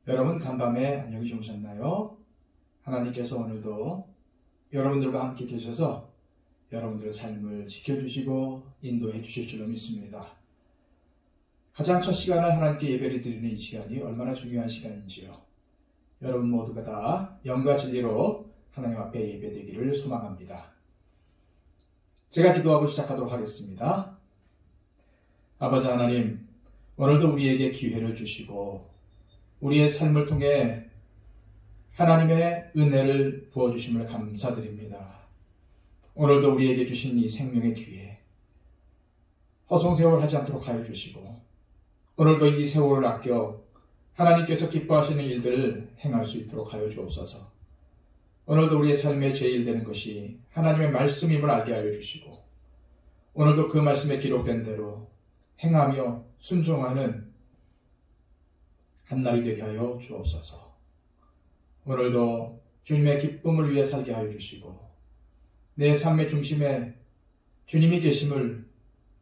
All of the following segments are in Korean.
여러분 간밤에 안녕히 주무셨나요? 하나님께서 오늘도 여러분들과 함께 계셔서 여러분들의 삶을 지켜주시고 인도해 주실 줄로 믿습니다. 가장 첫 시간을 하나님께 예배를 드리는 이 시간이 얼마나 중요한 시간인지요. 여러분 모두가 다 영과 진리로 하나님 앞에 예배되기를 소망합니다. 제가 기도하고 시작하도록 하겠습니다. 아버지 하나님, 오늘도 우리에게 기회를 주시고 우리의 삶을 통해 하나님의 은혜를 부어주심을 감사드립니다. 오늘도 우리에게 주신 이 생명의 기회, 허송세월하지 않도록 하여 주시고 오늘도 이 세월을 아껴 하나님께서 기뻐하시는 일들을 행할 수 있도록 하여 주옵소서. 오늘도 우리의 삶에 제일 되는 것이 하나님의 말씀임을 알게 하여 주시고 오늘도 그 말씀에 기록된 대로 행하며 순종하는 한날이 되게 하여 주옵소서. 오늘도 주님의 기쁨을 위해 살게 하여 주시고 내 삶의 중심에 주님이 계심을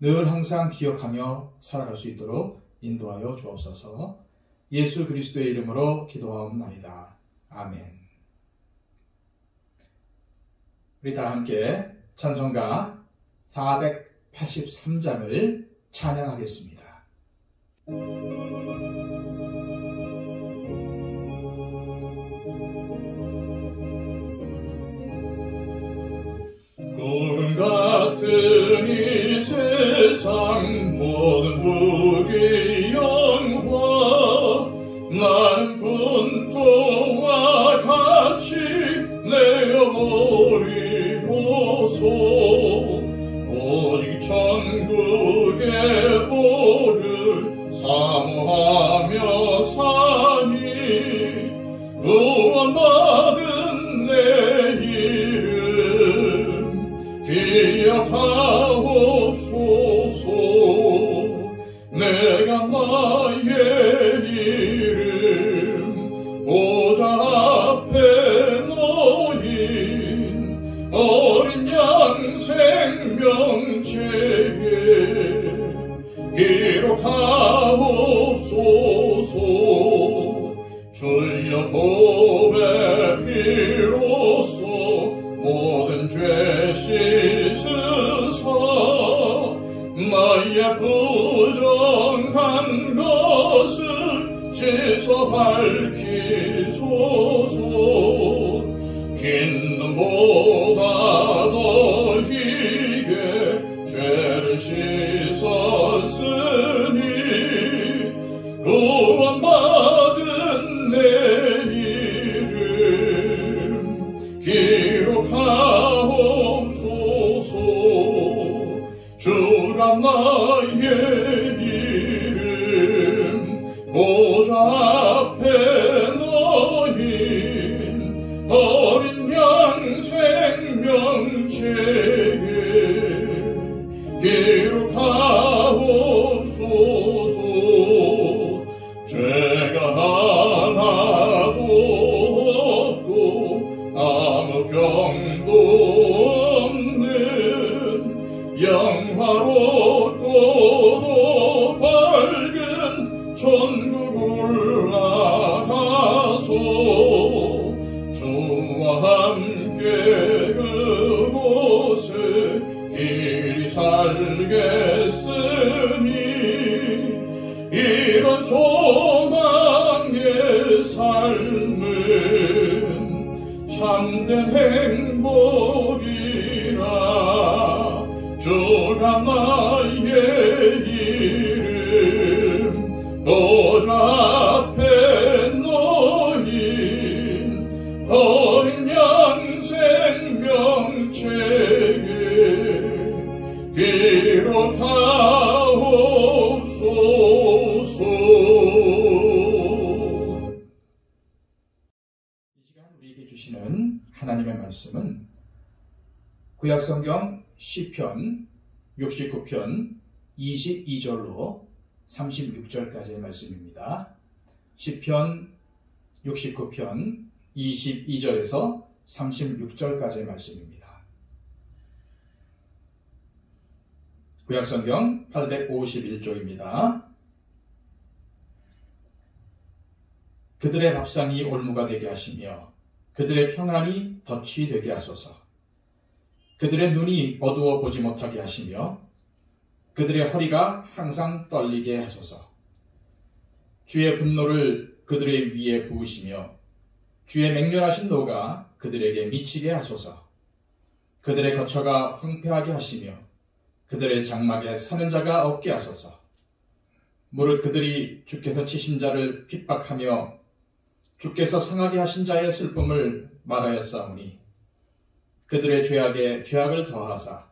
늘 항상 기억하며 살아갈 수 있도록 인도하여 주옵소서. 예수 그리스도의 이름으로 기도하옵나이다. 아멘. 우리 다 함께 찬송가 483장을 찬양하겠습니다. 구름 같은 이 세상 모든 무기 영화 나는 분토와 같이 내어버리고서 오직 천국의 복을 사모하며 사니 구원받은 내 이름 기억하옵소서. 내가 나의 이름 보좌 앞에 놓인 어린 양 생명체에 기록하옵소서. 주여 보배 피로써 모든 죄 씻으사 나의 부정한 것을 씻어 밝히소서. 긴 눈보다 더 희게 죄를 씻었으니 구원받은 내 이름 기록하옵소서. 주가 나의 이름 보좌 앞에 놓인 어린 양 생명체에 기록하옵소서. 죄가 하나도 없고 아무 병도 없는 영화롭고도 밝은 천국 올라가서 주와 함께 그곳에 길이 살겠으니 이런 소망의 삶은 참된 행복이라. 주가 나의 이름 보좌 앞에 놓인 어린 양 생명체에 기록하옵소서. 이 시간 우리에게 주시는 하나님의 말씀은 구약성경 시편 69편 22절로 36절까지의 말씀입니다. 시편 69편 22절에서 36절까지의 말씀입니다. 구약성경 851쪽입니다. 그들의 밥상이 올무가 되게 하시며 그들의 평안이 덫이 되게 하소서. 그들의 눈이 어두워 보지 못하게 하시며 그들의 허리가 항상 떨리게 하소서. 주의 분노를 그들의 위에 부으시며 주의 맹렬하신 노가 그들에게 미치게 하소서. 그들의 거처가 황폐하게 하시며 그들의 장막에 사는 자가 없게 하소서. 무릇 그들이 주께서 치신 자를 핍박하며 주께서 상하게 하신 자의 슬픔을 말하였사오니 그들의 죄악에 죄악을 더하사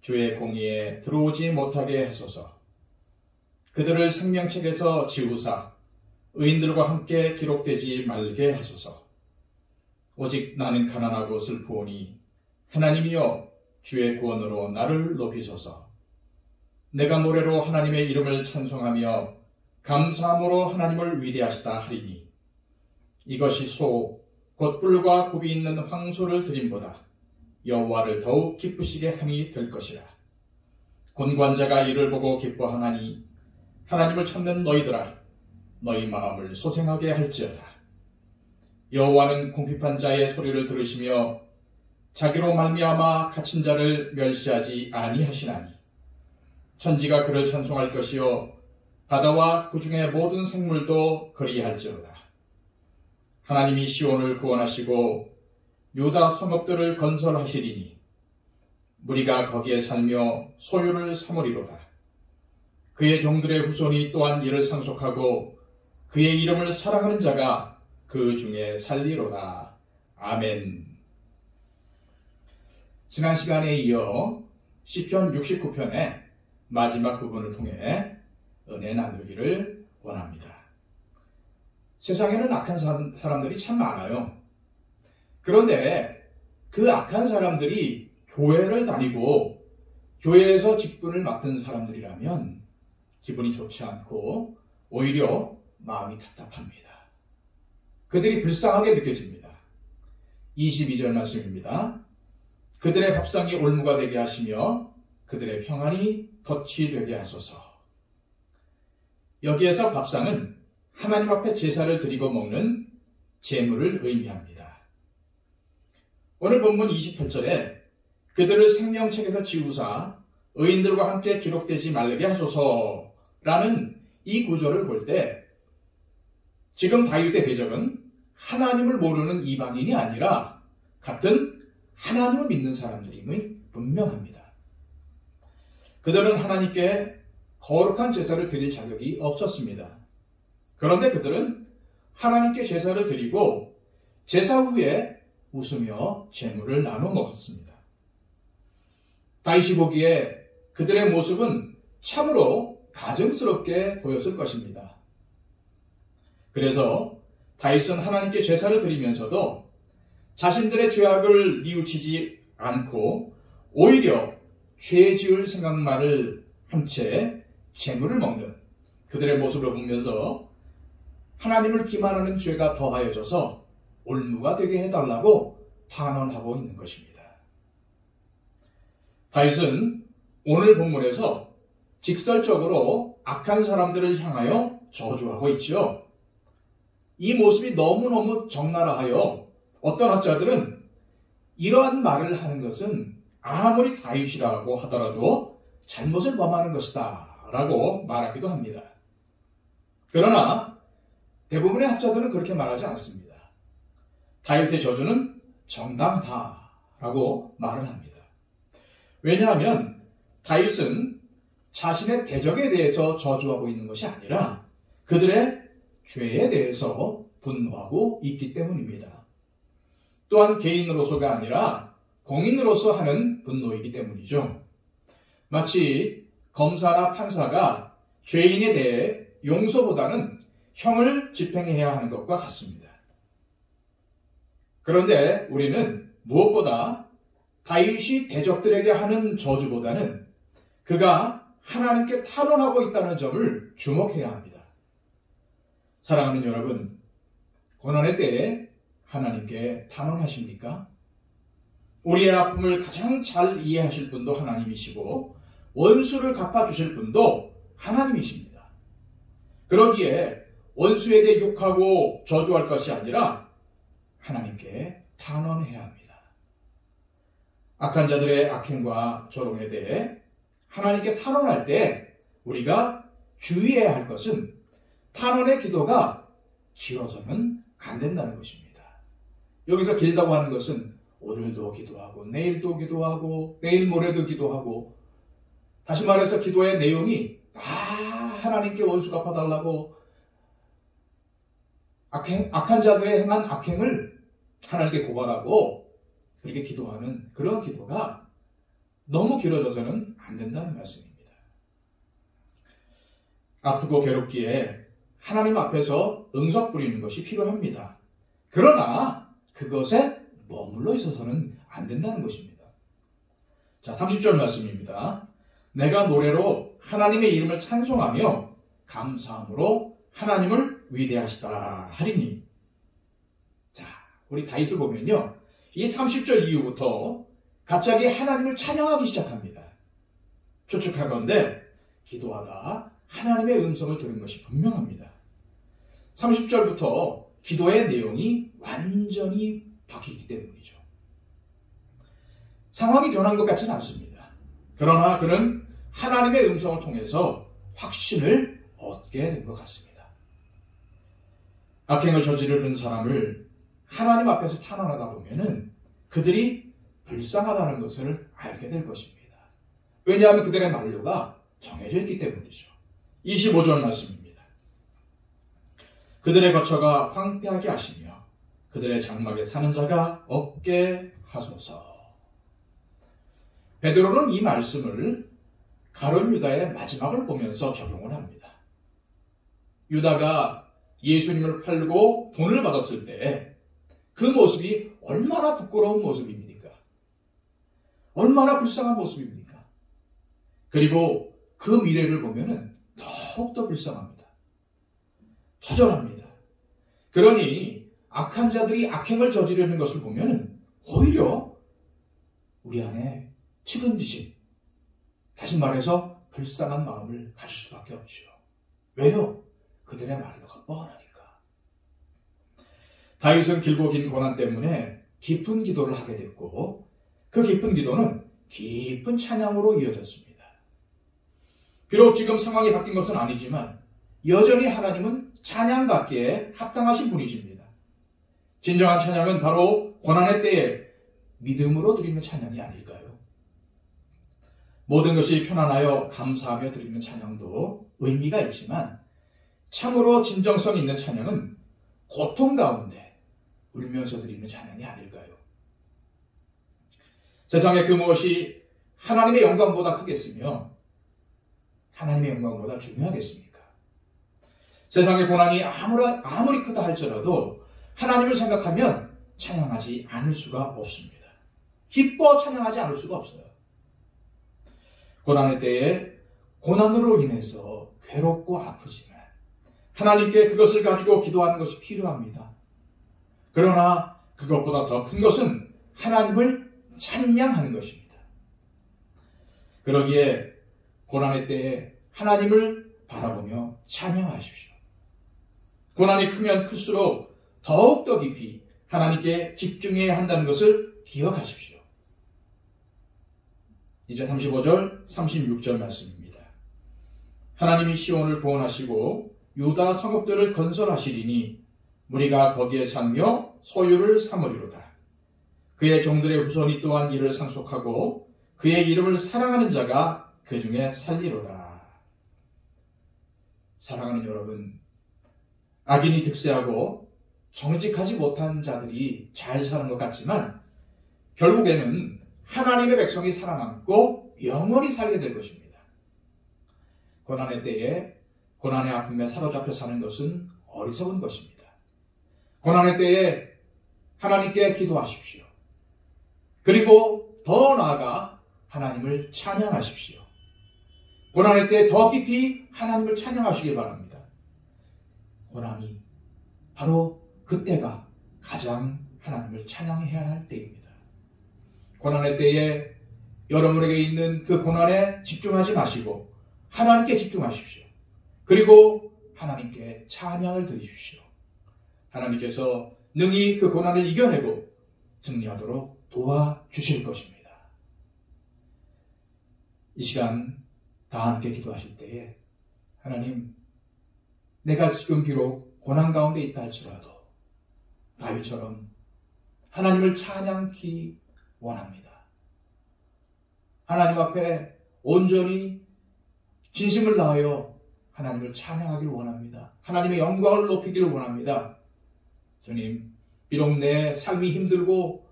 주의 공의에 들어오지 못하게 하소서. 그들을 생명책에서 지우사 의인들과 함께 기록되지 말게 하소서. 오직 나는 가난하고 슬프오니 하나님이여 주의 구원으로 나를 높이소서. 내가 노래로 하나님의 이름을 찬송하며 감사함으로 하나님을 위대하시다 하리니 이것이 곧 뿔과 굽이 있는 황소를 드림보다 여호와를 더욱 기쁘시게 함이 될 것이라. 곤관자가 이를 보고 기뻐하나니 하나님을 찾는 너희들아 너희 마음을 소생하게 할지어다. 여호와는 궁핍한 자의 소리를 들으시며 자기로 말미암아 갇힌 자를 멸시하지 아니하시나니 천지가 그를 찬송할 것이요 바다와 그 중의 모든 생물도 그리할지어다. 하나님이 시온을 구원하시고 유다 성읍들을 건설하시리니 무리가 거기에 살며 소유를 삼으리로다. 그의 종들의 후손이 또한 이를 상속하고 그의 이름을 사랑하는 자가 그 중에 살리로다. 아멘. 지난 시간에 이어 시편 69편의 마지막 부분을 통해 은혜 나누기를 원합니다. 세상에는 악한 사람들이 참 많아요. 그런데 그 악한 사람들이 교회를 다니고 교회에서 직분을 맡은 사람들이라면 기분이 좋지 않고 오히려 마음이 답답합니다. 그들이 불쌍하게 느껴집니다. 22절 말씀입니다. 그들의 밥상이 올무가 되게 하시며 그들의 평안이 덫이 되게 하소서. 여기에서 밥상은 하나님 앞에 제사를 드리고 먹는 제물을 의미합니다. 오늘 본문 28절에 그들을 생명책에서 지우사 의인들과 함께 기록되지 말게 하소서라는 이 구절을 볼 때 지금 다윗의 대적은 하나님을 모르는 이방인이 아니라 같은 하나님을 믿는 사람들임이 분명합니다. 그들은 하나님께 거룩한 제사를 드릴 자격이 없었습니다. 그런데 그들은 하나님께 제사를 드리고 제사 후에 웃으며 제물을 나눠 먹었습니다. 다윗이 보기에 그들의 모습은 참으로 가증스럽게 보였을 것입니다. 그래서 다윗은 하나님께 제사를 드리면서도 자신들의 죄악을 뉘우치지 않고 오히려 죄 지을 생각만을 한 채 제물을 먹는 그들의 모습을 보면서 하나님을 기만하는 죄가 더하여져서 올무가 되게 해달라고 탄원하고 있는 것입니다. 다윗은 오늘 본문에서 직설적으로 악한 사람들을 향하여 저주하고 있지요. 이 모습이 너무너무 적나라하여 어떤 학자들은 이러한 말을 하는 것은 아무리 다윗이라고 하더라도 잘못을 범하는 것이다 라고 말하기도 합니다. 그러나 대부분의 학자들은 그렇게 말하지 않습니다. 다윗의 저주는 정당하다라고 말을 합니다. 왜냐하면 다윗은 자신의 대적에 대해서 저주하고 있는 것이 아니라 그들의 죄에 대해서 분노하고 있기 때문입니다. 또한 개인으로서가 아니라 공인으로서 하는 분노이기 때문이죠. 마치 검사나 판사가 죄인에 대해 용서보다는 형을 집행해야 하는 것과 같습니다. 그런데 우리는 무엇보다 다윗이 대적들에게 하는 저주보다는 그가 하나님께 탄원하고 있다는 점을 주목해야 합니다. 사랑하는 여러분, 고난의 때에 하나님께 탄원하십니까? 우리의 아픔을 가장 잘 이해하실 분도 하나님이시고 원수를 갚아주실 분도 하나님이십니다. 그러기에 원수에게 욕하고 저주할 것이 아니라 하나님께 탄원해야 합니다. 악한 자들의 악행과 조롱에 대해 하나님께 탄원할 때 우리가 주의해야 할 것은 탄원의 기도가 길어서는 안 된다는 것입니다. 여기서 길다고 하는 것은 오늘도 기도하고 내일도 기도하고 내일 모레도 기도하고, 다시 말해서 기도의 내용이 하나님께 원수 갚아달라고 악한 자들의 행한 악행을 하나님께 고발하고 그렇게 기도하는 그런 기도가 너무 길어져서는 안 된다는 말씀입니다. 아프고 괴롭기에 하나님 앞에서 응석 부리는 것이 필요합니다. 그러나 그것에 머물러 있어서는 안 된다는 것입니다. 자, 30절 말씀입니다. 내가 노래로 하나님의 이름을 찬송하며 감사함으로 하나님을 위대하시다 하리니. 자, 우리 다윗을 보면요, 이 30절 이후부터 갑자기 하나님을 찬양하기 시작합니다. 추측하건대 기도하다 하나님의 음성을 들은 것이 분명합니다. 30절부터 기도의 내용이 완전히 바뀌기 때문이죠. 상황이 변한 것 같지는 않습니다. 그러나 그는 하나님의 음성을 통해서 확신을 얻게 된 것 같습니다. 악행을 저지르는 사람을 하나님 앞에서 탄원하다 보면은 그들이 불쌍하다는 것을 알게 될 것입니다. 왜냐하면 그들의 만료가 정해져 있기 때문이죠. 25절 말씀입니다. 그들의 거처가 황폐하게 하시며 그들의 장막에 사는 자가 없게 하소서. 베드로는 이 말씀을 가룟 유다의 마지막을 보면서 적용을 합니다. 유다가 예수님을 팔고 돈을 받았을 때 그 모습이 얼마나 부끄러운 모습입니까? 얼마나 불쌍한 모습입니까? 그리고 그 미래를 보면은 더욱더 불쌍합니다. 처절합니다. 그러니 악한 자들이 악행을 저지르는 것을 보면은 오히려 우리 안에 측은지심, 다시 말해서 불쌍한 마음을 가질 수밖에 없죠. 왜요? 그들의 말로가 뻔하니까. 다윗은 길고 긴 고난 때문에 깊은 기도를 하게 됐고 그 깊은 기도는 깊은 찬양으로 이어졌습니다. 비록 지금 상황이 바뀐 것은 아니지만 여전히 하나님은 찬양받기에 합당하신 분이십니다. 진정한 찬양은 바로 고난의 때에 믿음으로 드리는 찬양이 아닐까요? 모든 것이 편안하여 감사하며 드리는 찬양도 의미가 있지만 참으로 진정성 있는 찬양은 고통 가운데 울면서 드리는 찬양이 아닐까요? 세상에 그 무엇이 하나님의 영광보다 크겠으며 하나님의 영광보다 중요하겠습니까? 세상의 고난이 아무리 크다 할지라도 하나님을 생각하면 찬양하지 않을 수가 없습니다. 기뻐 찬양하지 않을 수가 없어요. 고난의 때에 고난으로 인해서 괴롭고 아프지만 하나님께 그것을 가지고 기도하는 것이 필요합니다. 그러나 그것보다 더 큰 것은 하나님을 찬양하는 것입니다. 그러기에 고난의 때에 하나님을 바라보며 찬양하십시오. 고난이 크면 클수록 더욱더 깊이 하나님께 집중해야 한다는 것을 기억하십시오. 이제 35절, 36절 말씀입니다. 하나님이 시온을 구원하시고 유다 성읍들을 건설하시리니 무리가 거기에 살며 소유를 삼으리로다. 그의 종들의 후손이 또한 이를 상속하고 그의 이름을 사랑하는 자가 그 중에 살리로다. 사랑하는 여러분, 악인이 득세하고 정직하지 못한 자들이 잘 사는 것 같지만 결국에는 하나님의 백성이 살아남고 영원히 살게 될 것입니다. 고난의 때에 고난의 아픔에 사로잡혀 사는 것은 어리석은 것입니다. 고난의 때에 하나님께 기도하십시오. 그리고 더 나아가 하나님을 찬양하십시오. 고난의 때에 더 깊이 하나님을 찬양하시길 바랍니다. 고난이 바로 그때가 가장 하나님을 찬양해야 할 때입니다. 고난의 때에 여러분에게 있는 그 고난에 집중하지 마시고 하나님께 집중하십시오. 그리고 하나님께 찬양을 드리십시오. 하나님께서 능히 그 고난을 이겨내고 승리하도록 도와주실 것입니다. 이 시간 다 함께 기도하실 때에 하나님, 내가 지금 비록 고난 가운데 있다 할지라도 다윗처럼 하나님을 찬양케 원합니다. 하나님 앞에 온전히 진심을 다하여 하나님을 찬양하기를 원합니다. 하나님의 영광을 높이기를 원합니다. 주님, 비록 내 삶이 힘들고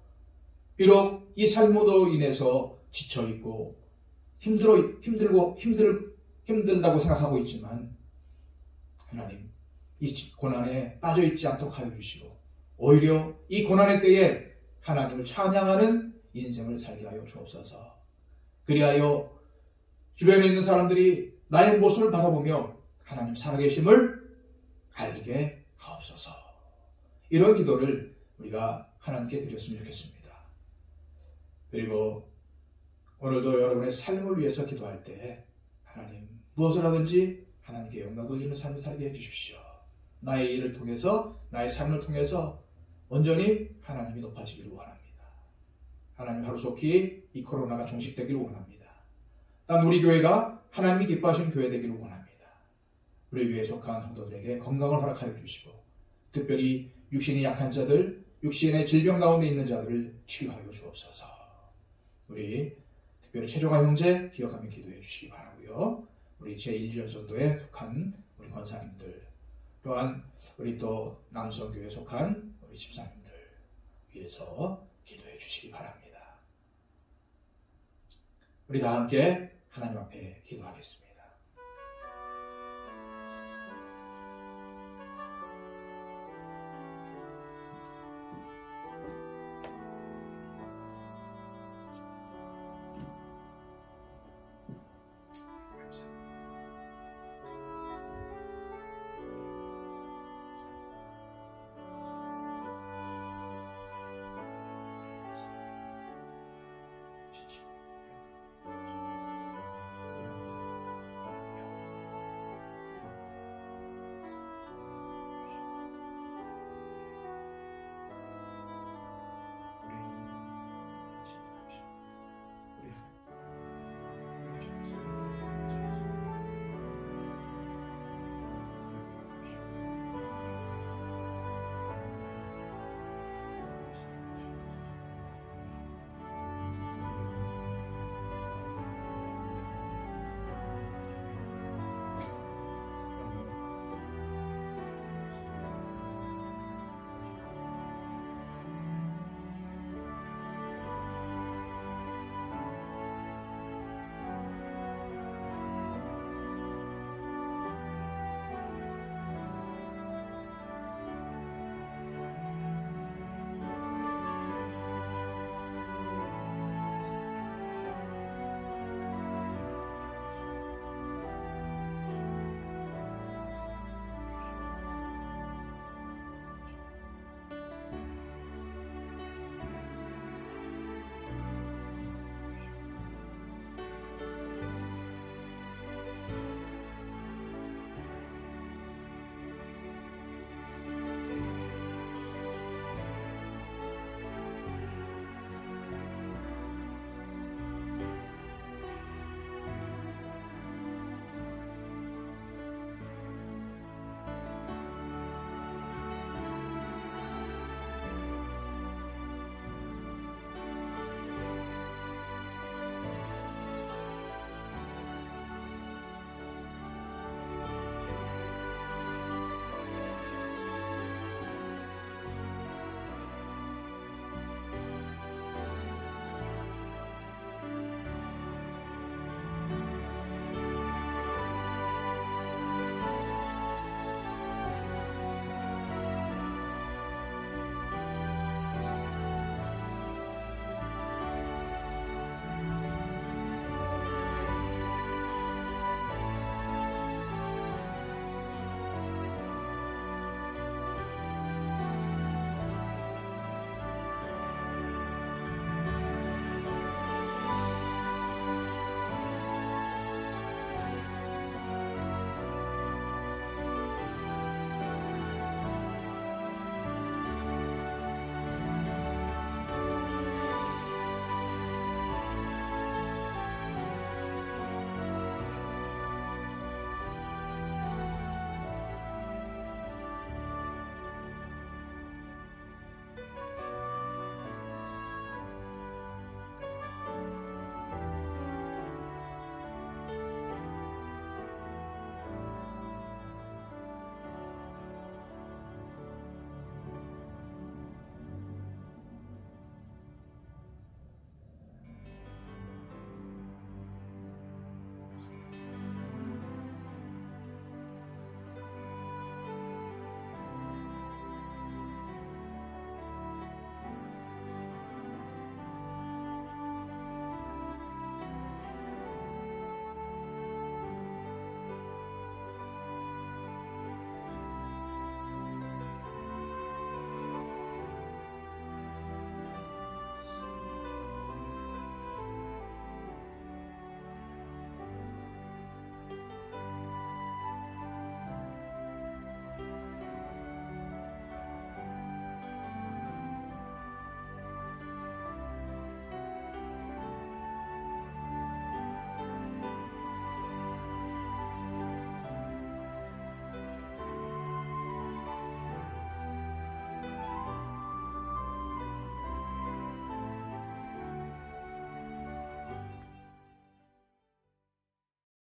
비록 이 삶으로 인해서 지쳐있고 힘들다고 생각하고 있지만 하나님, 이 고난에 빠져있지 않도록 하여 주시고 오히려 이 고난의 때에 하나님을 찬양하는 인생을 살게 하여 주옵소서. 그리하여 주변에 있는 사람들이 나의 모습을 바라보며 하나님 살아계심을 알게 하옵소서. 이런 기도를 우리가 하나님께 드렸으면 좋겠습니다. 그리고 오늘도 여러분의 삶을 위해서 기도할 때 하나님, 무엇을 하든지 하나님께 영광 돌리는 삶을 살게 해주십시오. 나의 일을 통해서, 나의 삶을 통해서 온전히 하나님이 높아지기를 원합니다. 하나님, 하루속히 이 코로나가 종식되기를 원합니다. 단 우리 교회가 하나님이 기뻐하시는 교회 되기를 원합니다. 우리 교회에 속한 성도들에게 건강을 허락하여 주시고 특별히 육신이 약한 자들, 육신의 질병 가운데 있는 자들을 치유하여 주옵소서. 우리 특별히 최종화 형제 기억하며 기도해 주시기 바라고요. 우리 제1전 전도에 속한 우리 권사님들, 또한 우리 또 남수교회에 속한 우리 집사님들 위해서 기도해 주시기 바랍니다. 우리 다 함께 하나님 앞에 기도하겠습니다.